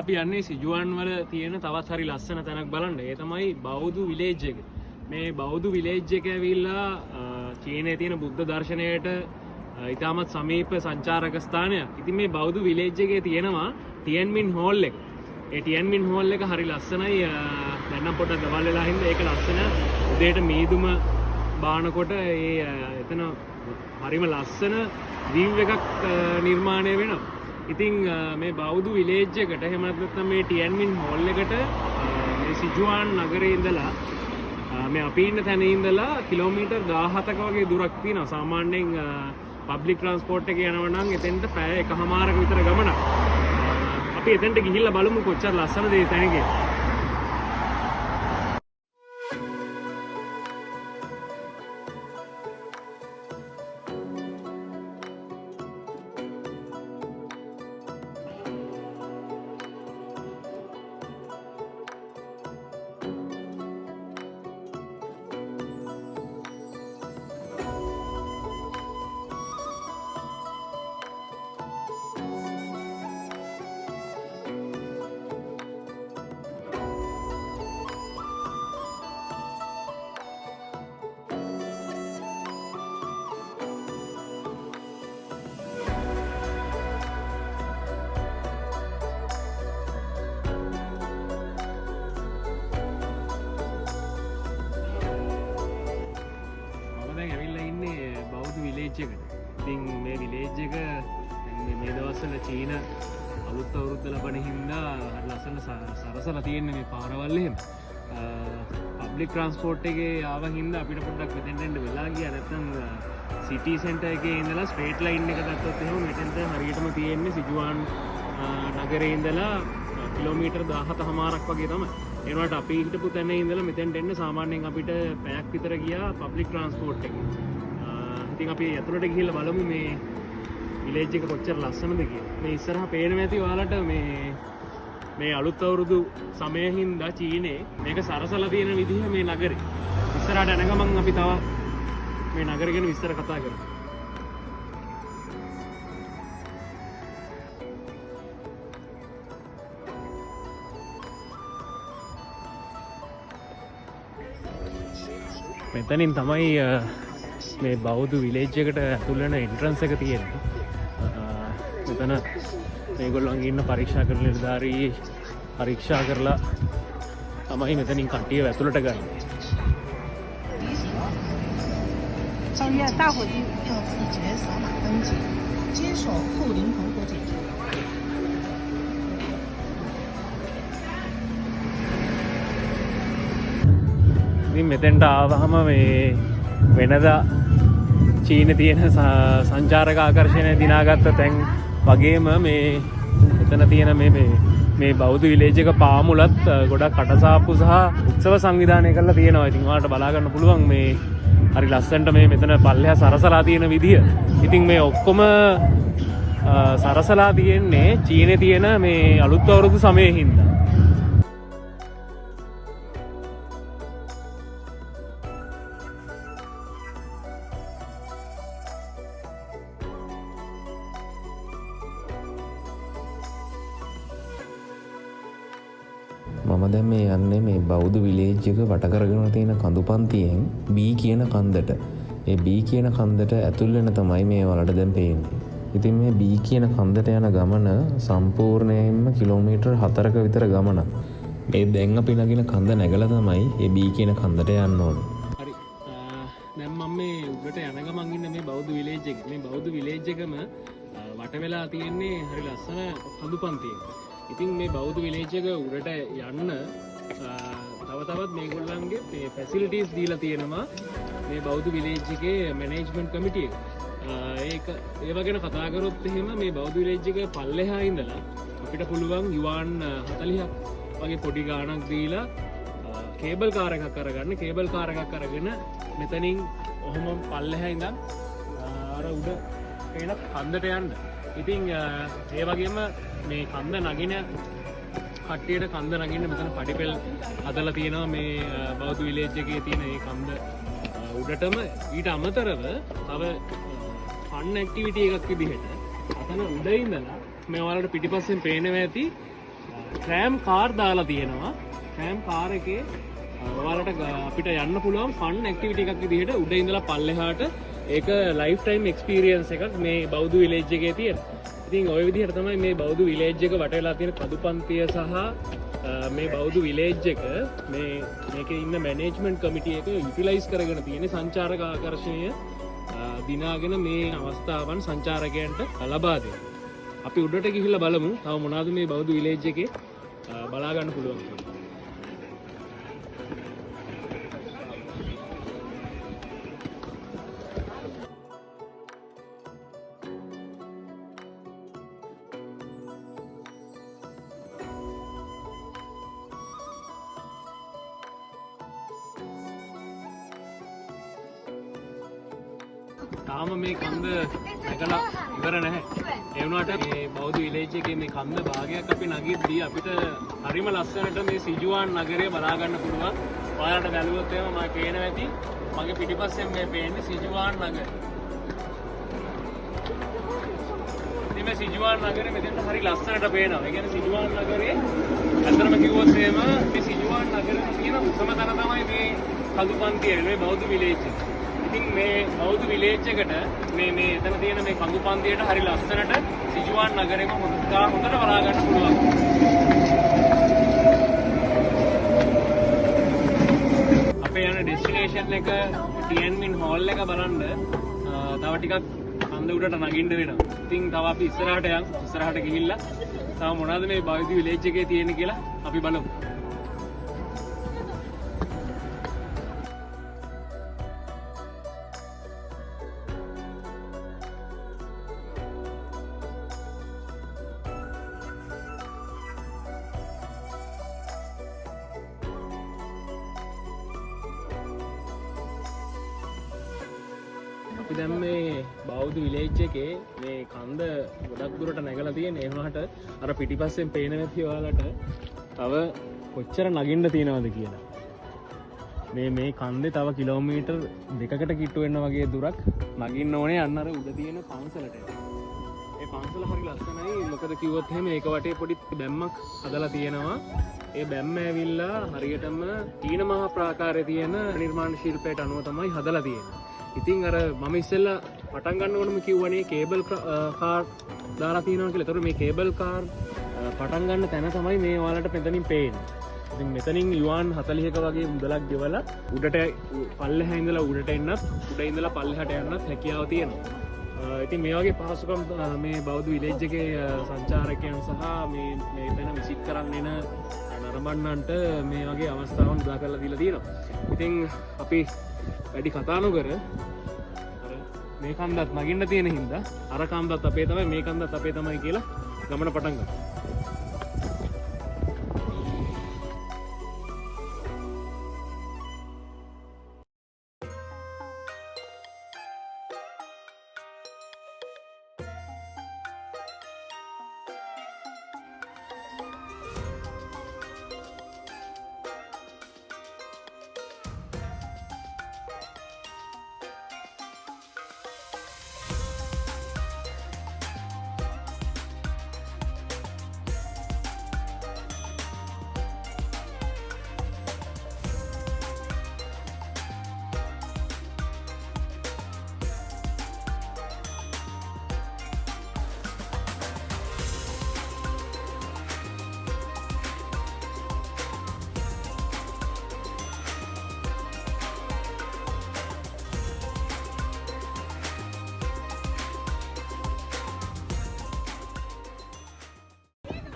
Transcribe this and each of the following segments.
අපි යන්නේ සිජුවන් වල තියෙන තවත් හරි ලස්සන තැනක් බලන්න. ඒ තමයි බෞදු විලේජ් එක. මේ බෞදු විලේජ් එක ඇවිල්ලා චීනයේ තියෙන බුද්ධ දර්ශනයට ඉතාමත් සමීප සංචාරක ස්ථානයක්. ඉතින් මේ බෞදු විලේජ් එකේ තියෙනවා ටියන්මින් හෝල් එක. ඒ ටියන්මින් හෝල් එක හරි ලස්සනයි. දැන් නම් පොඩ්ඩක් දවල් වෙලා හින්දා ඒක ලස්සන. උදේට මීදුම බානකොට එතන හරිම ලස්සන වීව් එකක් නිර්මාණය වෙනවා. ඉතින් මේ බෞදු විලේජ් එකට එහෙම නැත්නම් මේ ටියන්මින් හෝල් එකට මේ සිජුවාන් නගරේ ඉඳලා මේ අපි ඉන්න තැන ඉඳලා කිලෝමීටර් 17ක වගේ දුරක් තියෙනවා. සාමාන්‍යයෙන් පබ්ලික් ට්‍රාන්ස්පෝර්ට් එකේ යනවා නම් එතෙන්ට පැය එකමාරක විතර ගමනක්. අපි එතෙන්ට ගිහිල්ලා බලමු කොච්චර ලස්සනද ඒ තැන කියලා. ඉතින් මේ විලේජ් එක මේ දවස්වල චීන අලුත් අවුරුද්ද ලබන හින්දා හරි ලස්සන සරසලා තියෙන්නේ මේ පාරවල් එහෙම. පබ්ලික් ට්‍රාන්ස්පෝර්ට් එකේ ආව හින්දා අපිට පොඩ්ඩක් මෙතෙන්ට එන්න වෙලා ගියා. නැත්නම් සිටි සෙන්ටර් එකේ ඉඳලා ස්ට්‍රේට් ලයින් එක ගත්තොත් එහෙම මෙතෙන්ට හරියටම තියෙන්නේ සිජුවාන් නගරේ ඉඳලා කිලෝමීටර් 17මාරක් වගේ තමයි. ඒ වුණාට අපි හිටපු තැන ඉඳලා මෙතෙන්ට එන්න සාමාන්‍යයෙන් අපිට පැයක් විතර ගියා පබ්ලික් ට්‍රාන්ස්පෝර්ට් එකේ. ඉතින් අපි ඇතුළට ගිහිල්ලා බලමු මේ විලේජ් එක කොච්චර ලස්සනද කියලා. මේ ඉස්සරහා පේනවා ඇති ඔයාලට මේ අලුත් අවුරුදු සමයේ හින්දා චීනේ මේක සරසලා තියෙන විදිහ මේ නගරේ. ඉස්සරහට යන ගමන් අපි තව මේ නගරය ගැන විස්තර කතා කරමු. මෙතනින් තමයි මේ බෞදු විලේජ් එකට ඇතුල් වෙන එන්ට්‍රන්ස් එක තියෙන්නේ. මෙතන මේගොල්ලන් ඉන්න පරීක්ෂා කරන නිලධාරී පරීක්ෂා කරලා තමයි මෙතනින් කට්ටිය ඇතුළට ගන්නේ. 上月大伙儿要自觉扫码登记，接受后灵魂火检查。 ඉතින් මෙතෙන්ට ආවහම මේ වෙනදා චීන තියෙන සංචාරක ආකර්ෂණය දිනාගත්ත තැන් වගේම මේ එතන තියෙන මේ බෞද්ධ විලේජ් එක පාමුලත් ගොඩක් කටසාප්පු සහ උත්සව සංවිධානය කරලා තියෙනවා. ඉතින් ඔයාලට බලා ගන්න පුළුවන් මේ හරි ලස්සනට මේ මෙතන පල්ලෙහා සරසලා තියෙන විදිය. ඉතින් මේ ඔක්කොම සරසලා තියෙන්නේ චීනේ තියෙන මේ අලුත් අවුරුදු සමයේ හින්දා. මම දැන් මේ යන්නේ මේ බෞද්ධ විලේජ් එක වට කරගෙන තියෙන කඳුපන්තියෙන් B කියන කන්දට. ඒ B කියන කන්දට ඇතුල් වෙන තමයි මේ වලට දැන් පේන්නේ. ඉතින් මේ B කියන කන්දට යන ගමන සම්පූර්ණයෙන්ම කිලෝමීටර් 4ක විතර ගමනක්. මේ දැන් අපි නගින කන්ද නැගලා තමයි මේ B කියන කන්දට යන්න ඕනේ. හරි. දැන් මම මේ උඩට යන ගමන් ඉන්න මේ බෞද්ධ විලේජ් එක. මේ බෞද්ධ විලේජ් එකම වට වෙලා තියෙන්නේ හරි ලස්සන කඳුපන්තියක. ඉතින් මේ බෞද්ධ විලේජ් එක උඩට යන්න තව තවත් මේගොල්ලන්ගේ මේ ෆැසිලිටිස් දීලා තියෙනවා මේ බෞද්ධ විලේජ් එකේ මැනේජ්මන්ට් කමිටි එක. ඒව ගැන කතා කරොත් එහෙම මේ බෞද්ධ විලේජ් එක පල්ලෙහා ඉඳලා අපිට පුළුවන් යුවාන් 40ක් වගේ පොඩි ගාණක් දීලා කේබල් කාර් එකක් අරගන්න. කේබල් කාර් එකක් අරගෙන මෙතනින් ඔහොම පල්ලෙහා ඉඳන් අර උඩ එන කන්දට යන්න. ඉතින් ඒ වගේම මේ කන්ද නගින කට්ටියට කන්ද නගින්න මෙතන පඩිපෙල් හදලා තියෙනවා මේ බෞද්ධ විලේජ් එකේ තියෙන මේ කන්ද උඩටම. ඊට අමතරව තව ෆන් ඇක්ටිවිටි එකක් විදිහට අතන උඩ ඉඳලා මේ ඔයාලට පිටිපස්සෙන් පේනවා ඇති ට්‍රෑම් කාර් දාලා තියෙනවා. ට්‍රෑම් කාර් එකේ ඔයාලට අපිට යන්න පුළුවන් ෆන් ඇක්ටිවිටි එකක් විදිහට උඩ ඉඳලා පල්ලෙහාට ඒක ලයිෆ් ටයිම් එක්ස්පීරියන්ස් එකක් මේ බෞද්ධ විලේජ් එකේ තියෙන. ඉතින් ওই විදිහට තමයි මේ බෞද්ධ විලේජ් එක වට වෙලා තියෙන කඳුපන්තිය සහ මේ බෞද්ධ විලේජ් එක මේකේ ඉන්න මැනේජ්මන්ට් කමිටි එක යුටිලයිස් කරගෙන තියෙන සංචාරක ආකර්ෂණය දිනාගෙන මේ අවස්ථාවන් සංචාරකයන්ට ලබා දෙනවා. අපි උඩට ගිහිල්ලා බලමු තව මොනවද මේ බෞද්ධ විලේජ් එකේ බලා ගන්න පුළුවන් කියලා. තාම මේ කන්ද නැගලා ඉවර නැහැ. ඒ වුණාට මේ බෞද්ධ විලේජ් එකේ මේ කන්ද භාගයක් අපි නගිද්දී අපිට හරිම ලස්සනට මේ සිජුවාන් නගරය බලා ගන්න පුළුවන්. ඔයාලට බැලුවොත් එහෙම මම පේනවා ඇති. මගේ පිටිපස්සෙන් මේ පේන්නේ සිජුවාන් නගරය. ඉතින් මේ සිජුවාන් නගරය මෙතෙන්ට හරි ලස්සනට පේනවා. ඒ කියන්නේ සිජුවාන් නගරේ අතරම කිව්වොත් එහෙම මේ සිජුවාන් නගරේ තියෙන උසම තැන තමයි මේ කඳුපන්තිය මේ බෞද්ධ විලේජ් එක. ඉතින් මේ බෞද්ධ විලේජ් එකට මේ එතන තියෙන මේ කඳුපන්තියට හරි ලස්සනට සිජුවාන් නගරෙම හොඳට බලා ගන්න පුළුවන්. අපේ යන ඩෙස්ටිනේෂන් එක ටියන්මින් හෝල් එක බලන්න තව ටිකක් කන්ද උඩට නගින්න වෙනවා. ඉතින් තව අපි ඉස්සරහට ගිහිල්ලා තව මොනවද මේ බෞද්ධ විලේජ් එකේ තියෙන්නේ කියලා අපි බලමු. අපි දැන් මේ බෞද්ධ විලේජ් එකේ මේ කන්ද ගොඩක් දුරට නැගලා තියෙන. ඒ වුණාට අර පිටිපස්සෙන් පේන නැති ඔයාලට තව කොච්චර නගින්න තියෙනවද කියලා. මේ කන්දේ තව කිලෝමීටර් 2කට කිට්ටු වෙන්න වගේ දුරක් නගින්න ඕනේ අන්න අර උඩ තියෙන පන්සලට. ඒ පන්සල හරි ලස්සනයි. මොකද කිව්වොත් එහෙම ඒක වටේ පොඩි බැම්මක් හදලා තියෙනවා. ඒ බැම්ම ඇවිල්ලා හරියටම තීන මහා ප්‍රාකාරයේ තියෙන නිර්මාණ ශිල්පයට අනුව තමයි හදලා තියෙන්නේ. ඉතින් අර මම ඉස්සෙල්ලා පටන් ගන්න ඕනම කිව්වනේ කේබල් කාර් දාලා තියෙනවා කියලා. ඒතකොට මේ කේබල් කාර් පටන් ගන්න තැන තමයි මේ ඔයාලට මෙතනින් පේන්නේ. ඉතින් මෙතනින් යුවාන් 40ක වගේ මුදලක් ගෙවලා උඩට පල්ලෙහා ඉඳලා උඩට එන්නත් උඩ ඉඳලා පල්ලෙහාට යන්නත් හැකියාව තියෙනවා. ඉතින් මේ වගේ පහසුකම් මේ බෞද්ධ විලේජ් එකේ සංචාරකයන් සහ මේ එතන විසිට් කරන්න එන නරඹන්නන්ට මේ වගේ අවස්ථාවන් උදා කරලා දීලා තියෙනවා. ඉතින් අපි වැඩි කතා නොකර මේ කන්දත් නගින්න තියෙන හින්දා අර කන්දත් අපේ තමයි මේ කන්දත් අපේ තමයි කියලා ගමන පටන් ගමු.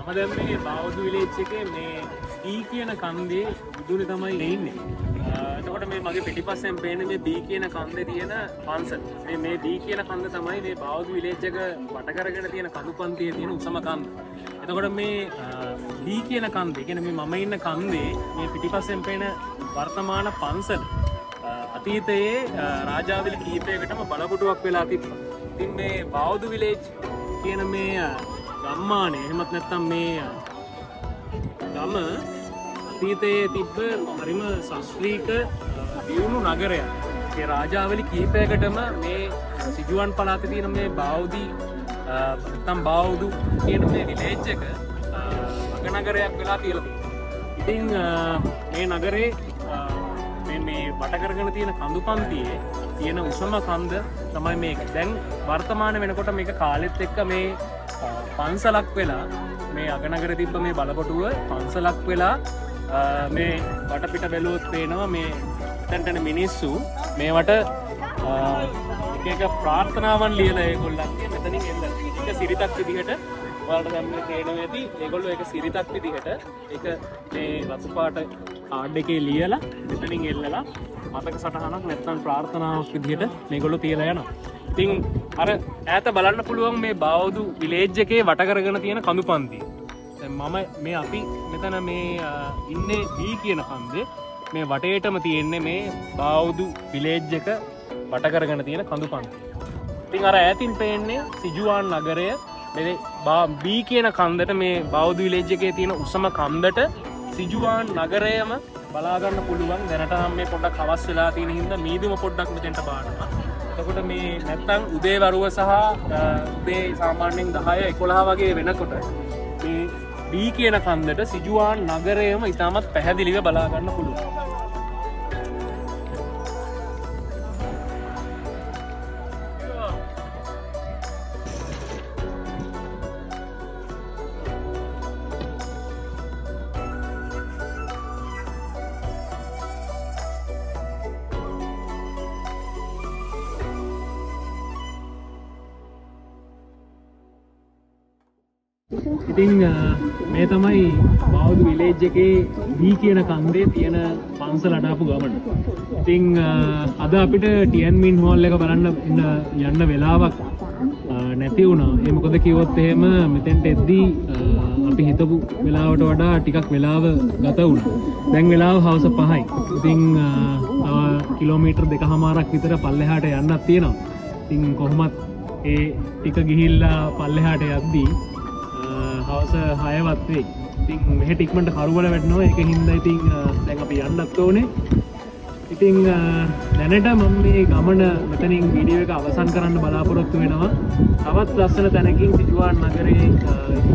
මම දැන් මේ බෞද්ධ විලේජ් එකේ මේ ඊ කියන කන්දේ උඩුනේ තමයි ඉන්නේ. එතකොට මේ මගේ පිටිපස්සෙන් පේන්නේ මේ බී කියන කන්දේ තියෙන පන්සල. මේ බී කියන කන්ද තමයි මේ බෞද්ධ විලේජ් එක වට කරගෙන තියෙන කඳුපන්තියේ තියෙන උසම කන්ද. එතකොට මේ බී කියන කන්දේ කියන්නේ මේ මම ඉන්න කන්දේ මේ පිටිපස්සෙන් පේන වර්තමාන පන්සල අතීතයේ රාජාවිලි කීපයකටම බලකොටුවක් වෙලා තිබ්බා. ඉතින් මේ බෞද්ධ විලේජ් කියන මේ ගම්මානේ එහෙමත් නැත්නම් මේ ගම අතීතයේ තිබ්බ හරිම ශාස්ත්‍රීය දියුණු නගරයක්. ඒ රාජාවලි කීපයකටම මේ සිජුවන් පළාතේ තියෙන මේ බෞද්ධ නැත්නම් බෞද්ධ කියන මේ විලේජ් එක අගනගරයක් වෙලා කියලා තියෙනවා. ඉතින් මේ නගරේ මේ වට කරගෙන තියෙන කඳු පන්තියේ තියෙන උසම කන්ද තමයි මේක. දැන් වර්තමාන වෙනකොට මේක කාලෙත් එක්ක මේ පන්සලක් වෙලා මේ අගනගර තිබ්බ මේ බලකොටුව පන්සලක් වෙලා මේ වටපිට බැලුවොත් පේනවා මේ එතනට මිනිස්සු මේවට එක ප්‍රාර්ථනාවන් ලියලා ඒගොල්ලන්ගේ මෙතනින් එන්න. ඒක සිරිතක් විදිහට ඔයාලට දැන් මේ තේරෙනවා ඇති. ඒගොල්ලෝ ඒක සිරිතක් විදිහට ඒක මේ රතු පාට කාඩ් එකේ ලියලා මෙතනින් එල්ලලා මතක සටහනක් නැත්නම් ප්‍රාර්ථනාවක් විදිහට මේගොල්ලෝ තියලා යනවා. ඉතින් අර ඈත බලන්න පුළුවන් මේ බෞද්ධ විලේජ් එකේ වට කරගෙන තියෙන කඳු පන්තිය. දැන් මම මේ අපි මෙතන මේ ඉන්නේ B කියන කන්දේ මේ වටේටම තියෙන්නේ මේ බෞද්ධ විලේජ් එක වට කරගෙන තියෙන කඳු පන්තිය. ඉතින් අර ඈතින් පේන්නේ සිජුවාන් නගරය. මේ B කියන කන්දට මේ බෞද්ධ විලේජ් එකේ තියෙන උසම කන්දට සිජුවාන් නගරයම බලා ගන්න පුළුවන්. දැනට නම් මේ පොඩ්ඩක් හවස් වෙලා තියෙන හින්දා මීදුම පොඩ්ඩක් මෙතෙන්ට බානවා. එතකොට මේ නැත්තම් උදේ වරුව සහ උදේ සාමාන්‍යයෙන් 10 11 වගේ වෙනකොට මේ B කියන කන්දට සිජුවාන් නගරයම ඉතාමත් පැහැදිලිව බලා ගන්න පුළුවන්. ඉතින් මේ තමයි බෞද්ධ විලේජ් එකේ B කියන කන්දේ තියෙන පන්සල අඩාපු ගමන. ඉතින් අද අපිට ටියන් මින් හෝල් එක බලන්න යන්න වෙලාවක් නැති වුණා. ඒ මොකද කිව්වොත් එහෙම මෙතෙන්ට එද්දී අපි හිතපු වෙලාවට වඩා ටිකක් වෙලාව ගත වුණා. දැන් වෙලාව හවස 5යි. ඉතින් කිලෝමීටර් 2කමාරක් විතර පල්ලෙහාට යන්නක් තියෙනවා. ඉතින් කොහොමත් ඒ ටික ගිහිල්ලා පල්ලෙහාට යද්දී හවස 6වත් වෙයි. ඉතින් මෙහෙට ඉක්මනට කරුවල වැටෙනවා. ඒක හින්දා ඉතින් දැන් අපි යන්නත් ඕනේ. ඉතින් දැනට මම මේ ගමන මෙතනින් වීඩියෝ එක අවසන් කරන්න බලාපොරොත්තු වෙනවා. තවත් ලස්සන තැනකින් සිජුවාන් නගරේ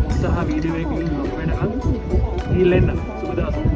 උත්සාහ වීඩියෝ එකකින් හම් වෙනකන් ගිහින් එන්න. සුබ දවසක්.